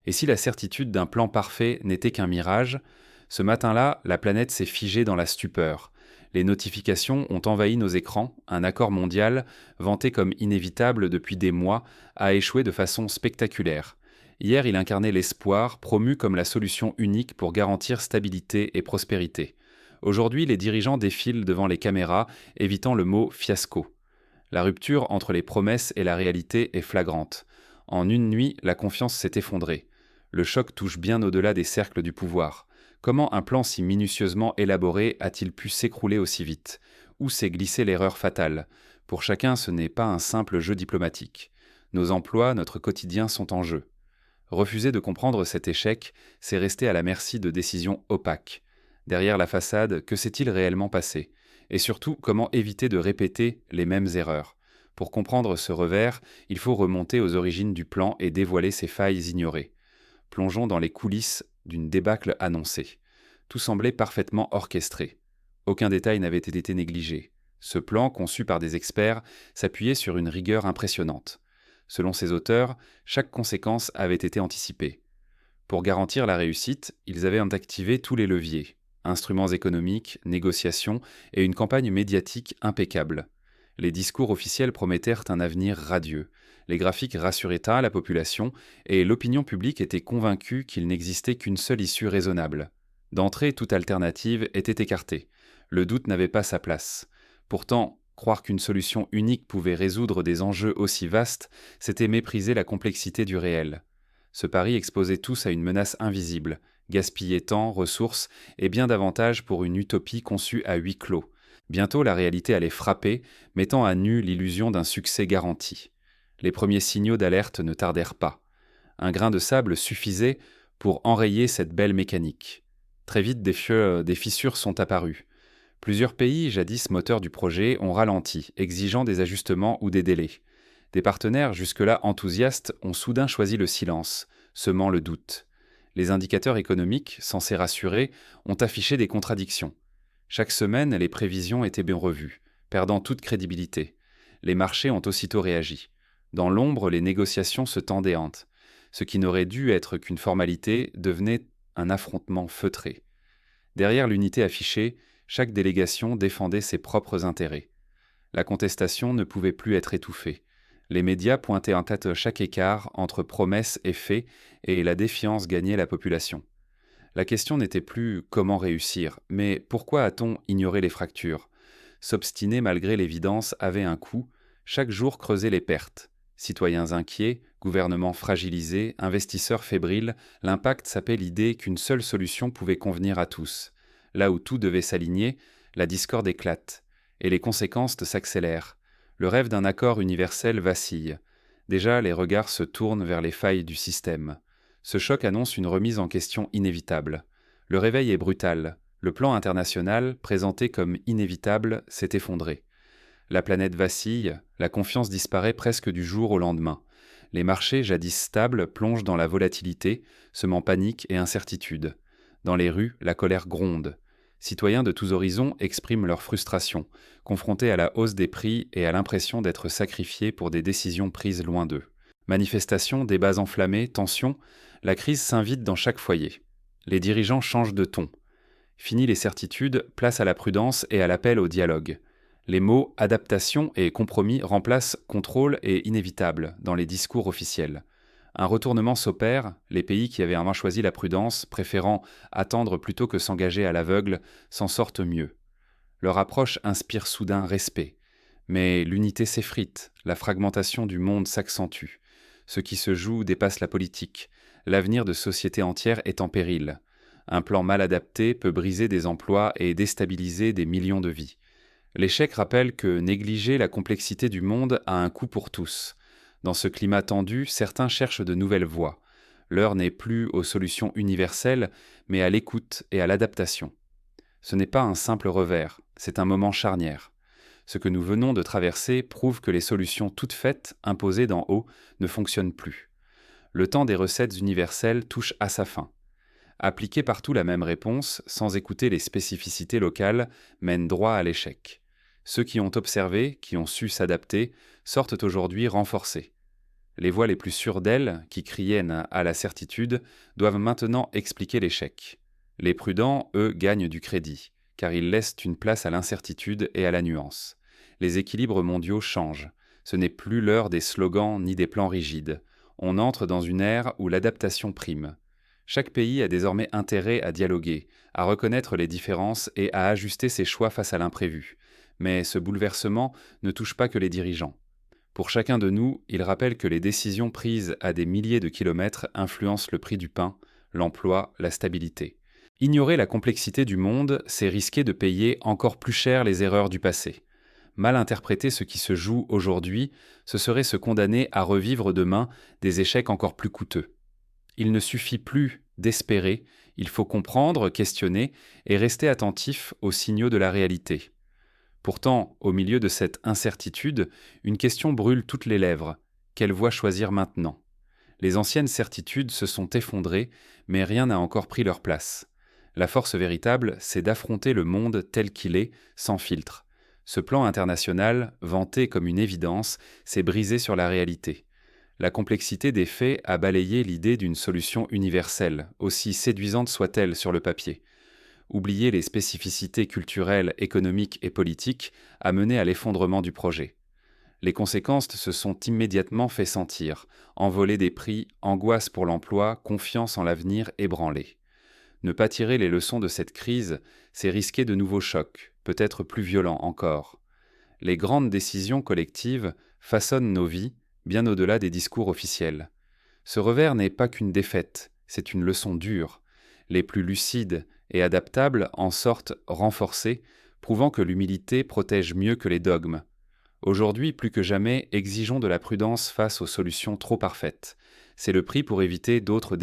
Et si la certitude d'un plan parfait n'était qu'un mirage, ce matin-là, la planète s'est figée dans la stupeur. Les notifications ont envahi nos écrans, un accord mondial, vanté comme inévitable depuis des mois, a échoué de façon spectaculaire. Hier, il incarnait l'espoir, promu comme la solution unique pour garantir stabilité et prospérité. Aujourd'hui, les dirigeants défilent devant les caméras, évitant le mot fiasco. La rupture entre les promesses et la réalité est flagrante. En une nuit, la confiance s'est effondrée. Le choc touche bien au-delà des cercles du pouvoir. Comment un plan si minutieusement élaboré a-t-il pu s'écrouler aussi vite? Où s'est glissée l'erreur fatale? Pour chacun, ce n'est pas un simple jeu diplomatique. Nos emplois, notre quotidien sont en jeu. Refuser de comprendre cet échec, c'est rester à la merci de décisions opaques. Derrière la façade, que s'est-il réellement passé? Et surtout, comment éviter de répéter les mêmes erreurs? Pour comprendre ce revers, il faut remonter aux origines du plan et dévoiler ses failles ignorées. Plongeons dans les coulisses d'une débâcle annoncée. Tout semblait parfaitement orchestré. Aucun détail n'avait été négligé. Ce plan, conçu par des experts, s'appuyait sur une rigueur impressionnante. Selon ses auteurs, chaque conséquence avait été anticipée. Pour garantir la réussite, ils avaient activé tous les leviers, instruments économiques, négociations et une campagne médiatique impeccable. Les discours officiels promettèrent un avenir radieux. Les graphiques rassuraient la population et l'opinion publique était convaincue qu'il n'existait qu'une seule issue raisonnable. D'entrée, toute alternative était écartée. Le doute n'avait pas sa place. Pourtant, croire qu'une solution unique pouvait résoudre des enjeux aussi vastes, c'était mépriser la complexité du réel. Ce pari exposait tous à une menace invisible, gaspiller temps, ressources et bien davantage pour une utopie conçue à huis clos. Bientôt, la réalité allait frapper, mettant à nu l'illusion d'un succès garanti. Les premiers signaux d'alerte ne tardèrent pas. Un grain de sable suffisait pour enrayer cette belle mécanique. Très vite, des fissures sont apparues. Plusieurs pays, jadis moteurs du projet, ont ralenti, exigeant des ajustements ou des délais. Des partenaires jusque-là enthousiastes ont soudain choisi le silence, semant le doute. Les indicateurs économiques, censés rassurer, ont affiché des contradictions. Chaque semaine, les prévisions étaient bien revues, perdant toute crédibilité. Les marchés ont aussitôt réagi. Dans l'ombre, les négociations se tendaient. Ce qui n'aurait dû être qu'une formalité devenait un affrontement feutré. Derrière l'unité affichée, chaque délégation défendait ses propres intérêts. La contestation ne pouvait plus être étouffée. Les médias pointaient en tête chaque écart entre promesses et faits, et la défiance gagnait la population. La question n'était plus comment réussir, mais pourquoi a-t-on ignoré les fractures? S'obstiner malgré l'évidence avait un coût, chaque jour creusait les pertes. Citoyens inquiets, gouvernements fragilisés, investisseurs fébriles, l'impact sapait l'idée qu'une seule solution pouvait convenir à tous. Là où tout devait s'aligner, la discorde éclate, et les conséquences s'accélèrent. Le rêve d'un accord universel vacille. Déjà, les regards se tournent vers les failles du système. Ce choc annonce une remise en question inévitable. Le réveil est brutal. Le plan international, présenté comme inévitable, s'est effondré. La planète vacille, la confiance disparaît presque du jour au lendemain. Les marchés, jadis stables, plongent dans la volatilité, semant panique et incertitude. Dans les rues, la colère gronde. Citoyens de tous horizons expriment leur frustration, confrontés à la hausse des prix et à l'impression d'être sacrifiés pour des décisions prises loin d'eux. Manifestations, débats enflammés, tensions, la crise s'invite dans chaque foyer. Les dirigeants changent de ton. Fini les certitudes, place à la prudence et à l'appel au dialogue. Les mots adaptation et compromis remplacent contrôle et inévitable dans les discours officiels. Un retournement s'opère, les pays qui avaient avant choisi la prudence, préférant attendre plutôt que s'engager à l'aveugle, s'en sortent mieux. Leur approche inspire soudain respect. Mais l'unité s'effrite, la fragmentation du monde s'accentue. Ce qui se joue dépasse la politique. L'avenir de sociétés entières est en péril. Un plan mal adapté peut briser des emplois et déstabiliser des millions de vies. L'échec rappelle que négliger la complexité du monde a un coût pour tous. Dans ce climat tendu, certains cherchent de nouvelles voies. L'heure n'est plus aux solutions universelles, mais à l'écoute et à l'adaptation. Ce n'est pas un simple revers, c'est un moment charnière. Ce que nous venons de traverser prouve que les solutions toutes faites, imposées d'en haut, ne fonctionnent plus. Le temps des recettes universelles touche à sa fin. Appliquer partout la même réponse, sans écouter les spécificités locales, mène droit à l'échec. Ceux qui ont observé, qui ont su s'adapter, sortent aujourd'hui renforcés. Les voix les plus sûres d'elles, qui criaient à la certitude, doivent maintenant expliquer l'échec. Les prudents, eux, gagnent du crédit, car ils laissent une place à l'incertitude et à la nuance. Les équilibres mondiaux changent. Ce n'est plus l'heure des slogans ni des plans rigides. On entre dans une ère où l'adaptation prime. Chaque pays a désormais intérêt à dialoguer, à reconnaître les différences et à ajuster ses choix face à l'imprévu. Mais ce bouleversement ne touche pas que les dirigeants. Pour chacun de nous, il rappelle que les décisions prises à des milliers de kilomètres influencent le prix du pain, l'emploi, la stabilité. Ignorer la complexité du monde, c'est risquer de payer encore plus cher les erreurs du passé. Mal interpréter ce qui se joue aujourd'hui, ce serait se condamner à revivre demain des échecs encore plus coûteux. Il ne suffit plus d'espérer, il faut comprendre, questionner et rester attentif aux signaux de la réalité. Pourtant, au milieu de cette incertitude, une question brûle toutes les lèvres. Quelle voie choisir maintenant ? Les anciennes certitudes se sont effondrées, mais rien n'a encore pris leur place. La force véritable, c'est d'affronter le monde tel qu'il est, sans filtre. Ce plan international, vanté comme une évidence, s'est brisé sur la réalité. La complexité des faits a balayé l'idée d'une solution universelle, aussi séduisante soit-elle sur le papier. Oublier les spécificités culturelles, économiques et politiques a mené à l'effondrement du projet. Les conséquences se sont immédiatement fait sentir. Envolée des prix, angoisse pour l'emploi, confiance en l'avenir ébranlée. Ne pas tirer les leçons de cette crise, c'est risquer de nouveaux chocs, peut-être plus violents encore. Les grandes décisions collectives façonnent nos vies, bien au-delà des discours officiels. Ce revers n'est pas qu'une défaite, c'est une leçon dure. Les plus lucides et adaptables en sortent renforcés, prouvant que l'humilité protège mieux que les dogmes. Aujourd'hui, plus que jamais, exigeons de la prudence face aux solutions trop parfaites. C'est le prix pour éviter d'autres